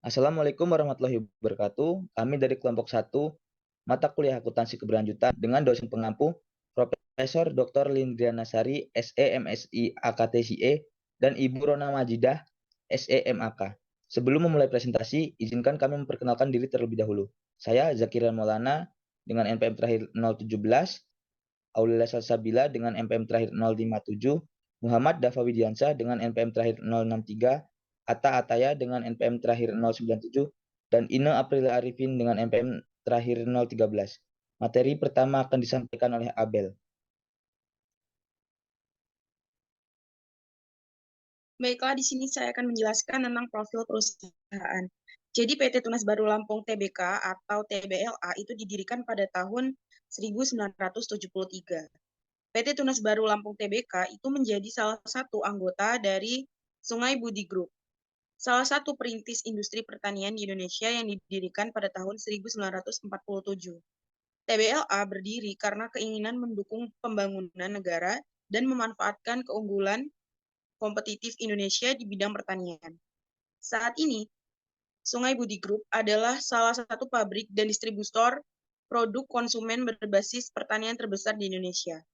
Assalamualaikum warahmatullahi wabarakatuh. Kami dari kelompok satu mata kuliah akuntansi keberlanjutan dengan dosen pengampu Profesor Dr. Lindriana Sari, SE MSI AKTCE, dan Ibu Rona Majidah, SE MAK. Sebelum memulai presentasi, izinkan kami memperkenalkan diri terlebih dahulu. Saya Zakira Maulana dengan NPM terakhir 017, Aulia Salsabila dengan NPM terakhir 057, Muhammad Dafa Widiansyah dengan NPM terakhir 063, Atta Ataya dengan NPM terakhir 097, dan Ine April Arifin dengan NPM terakhir 013. Materi pertama akan disampaikan oleh Abel. Baiklah, di sini saya akan menjelaskan tentang profil perusahaan. Jadi PT Tunas Baru Lampung Tbk atau TBLA itu didirikan pada tahun 1973. PT Tunas Baru Lampung Tbk itu menjadi salah satu anggota dari Sungai Budi Group, salah satu perintis industri pertanian di Indonesia yang didirikan pada tahun 1947. TBLA berdiri karena keinginan mendukung pembangunan negara dan memanfaatkan keunggulan kompetitif Indonesia di bidang pertanian. Saat ini, Sungai Budi Group adalah salah satu pabrik dan distributor produk konsumen berbasis pertanian terbesar di Indoneia.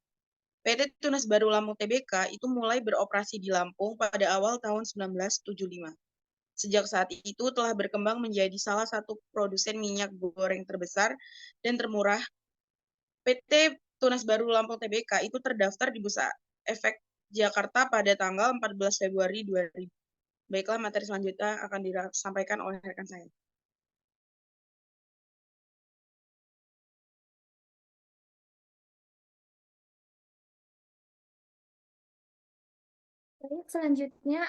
PT Tunas Baru Lampung Tbk itu mulai beroperasi di Lampung pada awal tahun 1975. Sejak saat itu telah berkembang menjadi salah satu produsen minyak goreng terbesar dan termurah. PT Tunas Baru Lampung Tbk itu terdaftar di Bursa Efek Jakarta pada tanggal 14 Februari 2000. Baiklah, materi selanjutnya akan disampaikan oleh rekan saya. Baik, selanjutnya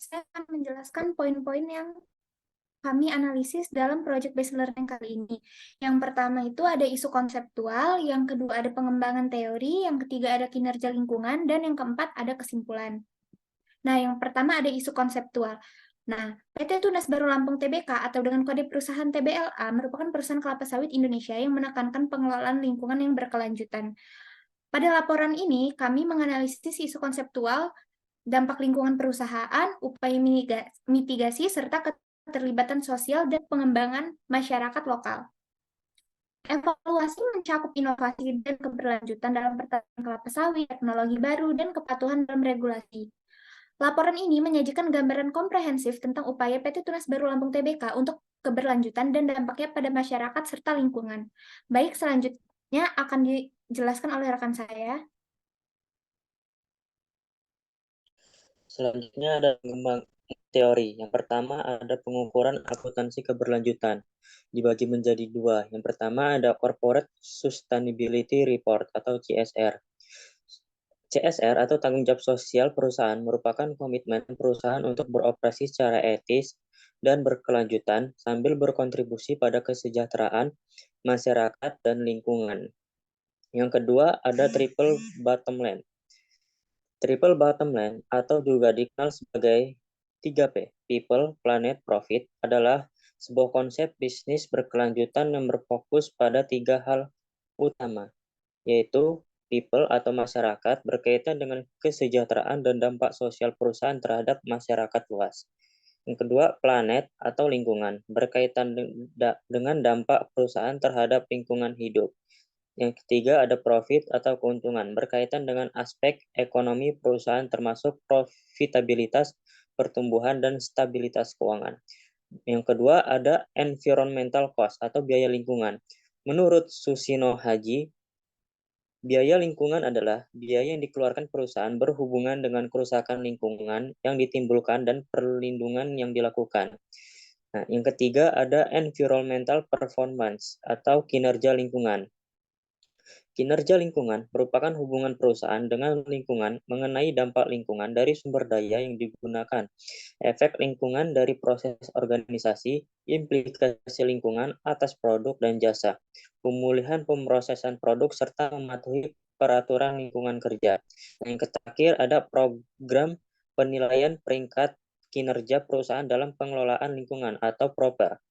saya akan menjelaskan poin-poin yang kami analisis dalam Project Based Learning kali ini. Yang pertama itu ada isu konseptual, yang kedua ada pengembangan teori, yang ketiga ada kinerja lingkungan, dan yang keempat ada kesimpulan. Nah, yang pertama ada isu konseptual. Nah, PT Tunas Baru Lampung Tbk atau dengan kode perusahaan TBLA merupakan perusahaan kelapa sawit Indonesia yang menekankan pengelolaan lingkungan yang berkelanjutan. Pada laporan ini, kami menganalisis isu konseptual, dampak lingkungan perusahaan, upaya mitigasi, serta keterlibatan sosial dan pengembangan masyarakat lokal. Evaluasi mencakup inovasi dan keberlanjutan dalam pertanian kelapa sawit, teknologi baru, dan kepatuhan dalam regulasi. Laporan ini menyajikan gambaran komprehensif tentang upaya PT Tunas Baru Lampung Tbk untuk keberlanjutan dan dampaknya pada masyarakat serta lingkungan. Baik, selanjutnya akan dijelaskan oleh rekan saya. Selanjutnya ada pengembangan teori. Yang pertama ada pengukuran akuntansi keberlanjutan. Dibagi menjadi dua. Yang pertama ada Corporate Sustainability Report atau CSR. CSR atau tanggung jawab sosial perusahaan merupakan komitmen perusahaan untuk beroperasi secara etis dan berkelanjutan sambil berkontribusi pada kesejahteraan masyarakat dan lingkungan. Yang kedua ada Triple Bottom Line. Triple Bottom Line atau juga dikenal sebagai 3P, People, Planet, Profit, adalah sebuah konsep bisnis berkelanjutan yang berfokus pada tiga hal utama, yaitu people atau masyarakat berkaitan dengan kesejahteraan dan dampak sosial perusahaan terhadap masyarakat luas. Yang kedua, planet atau lingkungan berkaitan dengan dampak perusahaan terhadap lingkungan hidup. Yang ketiga ada profit atau keuntungan berkaitan dengan aspek ekonomi perusahaan termasuk profitabilitas, pertumbuhan, dan stabilitas keuangan. Yang kedua ada environmental cost atau biaya lingkungan. Menurut Susino Haji, biaya lingkungan adalah biaya yang dikeluarkan perusahaan berhubungan dengan kerusakan lingkungan yang ditimbulkan dan perlindungan yang dilakukan. Nah, yang ketiga ada environmental performance atau kinerja lingkungan. Kinerja lingkungan merupakan hubungan perusahaan dengan lingkungan mengenai dampak lingkungan dari sumber daya yang digunakan, efek lingkungan dari proses organisasi, implikasi lingkungan atas produk dan jasa, pemulihan pemrosesan produk, serta mematuhi peraturan lingkungan kerja. Yang terakhir ada program penilaian peringkat kinerja perusahaan dalam pengelolaan lingkungan atau PROPER.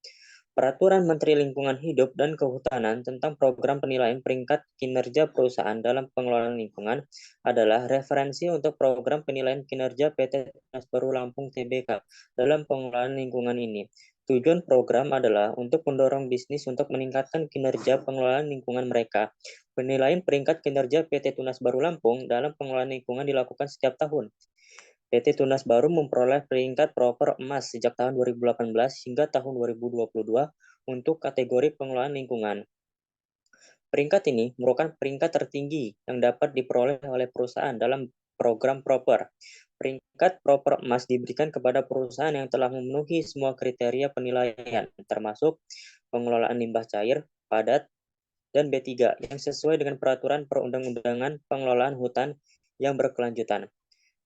Peraturan Menteri Lingkungan Hidup dan Kehutanan tentang program penilaian peringkat kinerja perusahaan dalam pengelolaan lingkungan adalah referensi untuk program penilaian kinerja PT Tunas Baru Lampung Tbk dalam pengelolaan lingkungan ini. Tujuan program adalah untuk mendorong bisnis untuk meningkatkan kinerja pengelolaan lingkungan mereka. Penilaian peringkat kinerja PT Tunas Baru Lampung dalam pengelolaan lingkungan dilakukan setiap tahun. PT Tunas Baru memperoleh peringkat proper emas sejak tahun 2018 hingga tahun 2022 untuk kategori pengelolaan lingkungan. Peringkat ini merupakan peringkat tertinggi yang dapat diperoleh oleh perusahaan dalam program proper. Peringkat proper emas diberikan kepada perusahaan yang telah memenuhi semua kriteria penilaian, termasuk pengelolaan limbah cair, padat, dan B3 yang sesuai dengan peraturan perundang-undangan pengelolaan hutan yang berkelanjutan.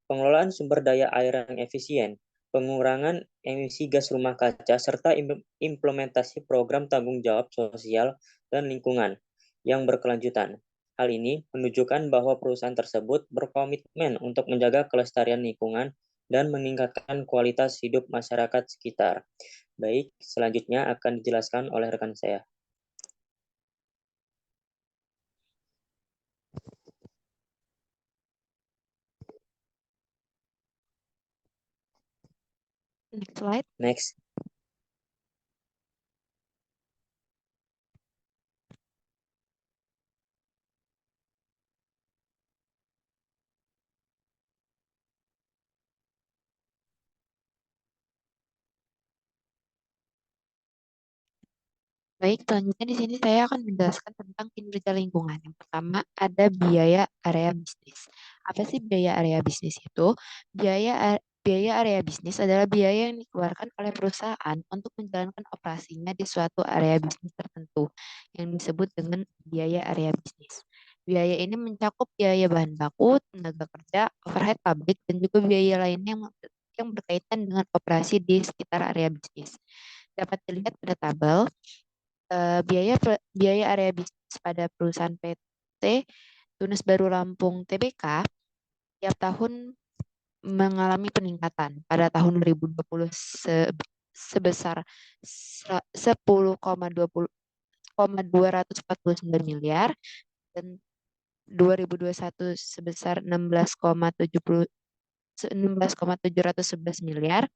Pengelolaan sumber daya air yang efisien, pengurangan emisi gas rumah kaca, serta implementasi program tanggung jawab sosial dan lingkungan yang berkelanjutan. Hal ini menunjukkan bahwa perusahaan tersebut berkomitmen untuk menjaga kelestarian lingkungan dan meningkatkan kualitas hidup masyarakat sekitar. Baik, selanjutnya akan dijelaskan oleh rekan saya. Next slide. Next. Baik, selanjutnya di sini saya akan menjelaskan tentang kinerja lingkungan. Yang pertama ada biaya area bisnis. Apa sih biaya area bisnis itu? Biaya area bisnis adalah biaya yang dikeluarkan oleh perusahaan untuk menjalankan operasinya di suatu area bisnis tertentu yang disebut dengan biaya area bisnis. Biaya ini mencakup biaya bahan baku, tenaga kerja, overhead pabrik, dan juga biaya lainnya yang berkaitan dengan operasi di sekitar area bisnis. Dapat dilihat pada tabel. Biaya area bisnis pada perusahaan PT Tunas Baru Lampung Tbk tiap tahun mengalami peningkatan. Pada tahun 2020 sebesar 10,249 miliar dan 2021 sebesar 16,711 miliar,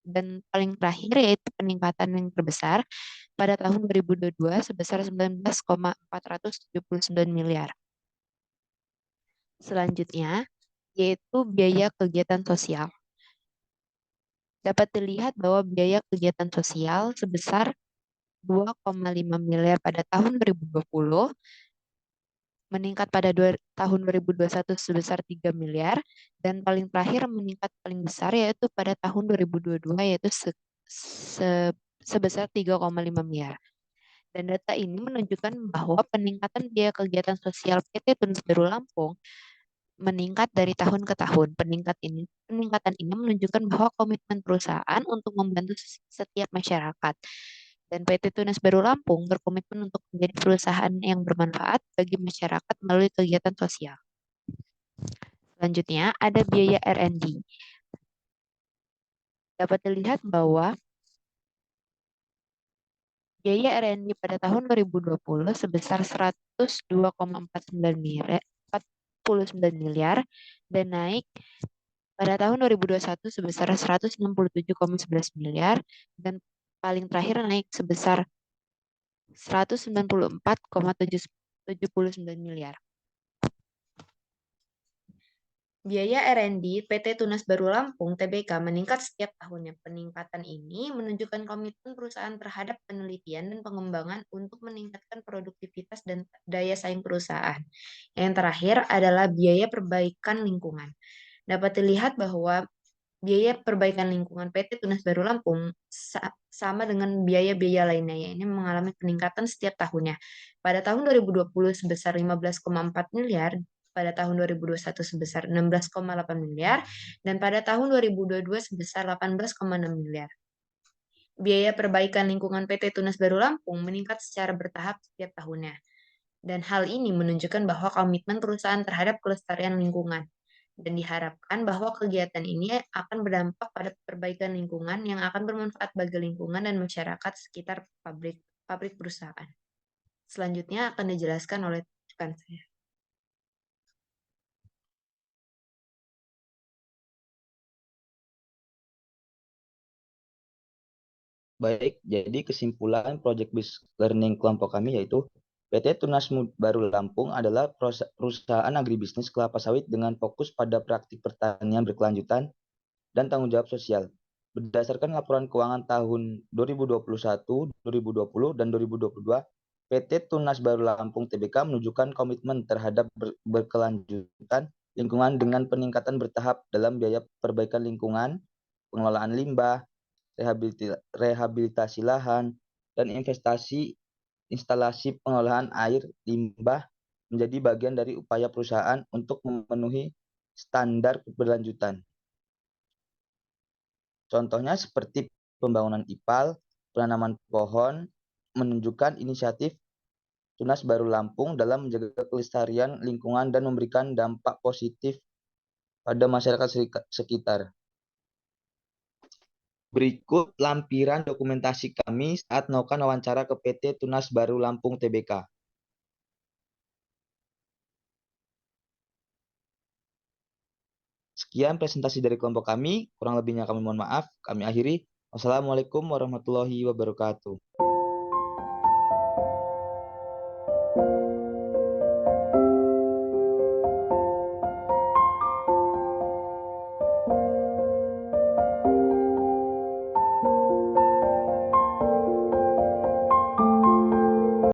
dan paling terakhir yaitu peningkatan yang terbesar pada tahun 2022 sebesar 19,479 miliar. Selanjutnya, yaitu biaya kegiatan sosial. Dapat dilihat bahwa biaya kegiatan sosial sebesar 2,5 miliar pada tahun 2020, meningkat pada tahun 2021 sebesar 3 miliar, dan paling terakhir meningkat paling besar yaitu pada tahun 2022 yaitu sebesar 3,5 miliar. Dan data ini menunjukkan bahwa peningkatan biaya kegiatan sosial PT Tunas Baru Lampung meningkat dari tahun ke tahun. Peningkatan ini menunjukkan bahwa komitmen perusahaan untuk membantu setiap masyarakat. Dan PT Tunas Baru Lampung berkomitmen untuk menjadi perusahaan yang bermanfaat bagi masyarakat melalui kegiatan sosial. Selanjutnya, ada biaya R&D. Dapat dilihat bahwa biaya R&D pada tahun 2020 sebesar 102,49 miliar dan naik pada tahun 2021 sebesar 167,11 miliar dan paling terakhir naik sebesar 194,79 miliar. Biaya R&D PT Tunas Baru Lampung Tbk meningkat setiap tahunnya. Peningkatan ini menunjukkan komitmen perusahaan terhadap penelitian dan pengembangan untuk meningkatkan produktivitas dan daya saing perusahaan. Yang terakhir adalah biaya perbaikan lingkungan. Dapat dilihat bahwa biaya perbaikan lingkungan PT Tunas Baru Lampung sama dengan biaya-biaya lainnya, ini mengalami peningkatan setiap tahunnya. Pada tahun 2020 sebesar 15,4 miliar, pada tahun 2021 sebesar 16,8 miliar, dan pada tahun 2022 sebesar 18,6 miliar. Biaya perbaikan lingkungan PT Tunas Baru Lampung meningkat secara bertahap setiap tahunnya. Dan hal ini menunjukkan bahwa komitmen perusahaan terhadap kelestarian lingkungan. dan diharapkan bahwa kegiatan ini akan berdampak pada perbaikan lingkungan yang akan bermanfaat bagi lingkungan dan masyarakat sekitar pabrik perusahaan. Selanjutnya akan dijelaskan oleh rekan saya. Baik, jadi kesimpulan Project Based Learning kelompok kami yaitu PT Tunas Baru Lampung adalah perusahaan agribisnis kelapa sawit dengan fokus pada praktik pertanian berkelanjutan dan tanggung jawab sosial. Berdasarkan laporan keuangan tahun 2021, 2020, dan 2022, PT Tunas Baru Lampung TBK menunjukkan komitmen terhadap berkelanjutan lingkungan dengan peningkatan bertahap dalam biaya perbaikan lingkungan, pengelolaan limbah, rehabilitasi lahan, dan investasi instalasi pengolahan air limbah menjadi bagian dari upaya perusahaan untuk memenuhi standar keberlanjutan. Contohnya seperti pembangunan IPAL, penanaman pohon, menunjukkan inisiatif Tunas Baru Lampung dalam menjaga kelestarian lingkungan dan memberikan dampak positif pada masyarakat sekitar. Berikut lampiran dokumentasi kami saat melakukan wawancara ke PT Tunas Baru Lampung TBK. Sekian presentasi dari kelompok kami, kurang lebihnya kami mohon maaf. Kami akhiri. Wassalamualaikum warahmatullahi wabarakatuh.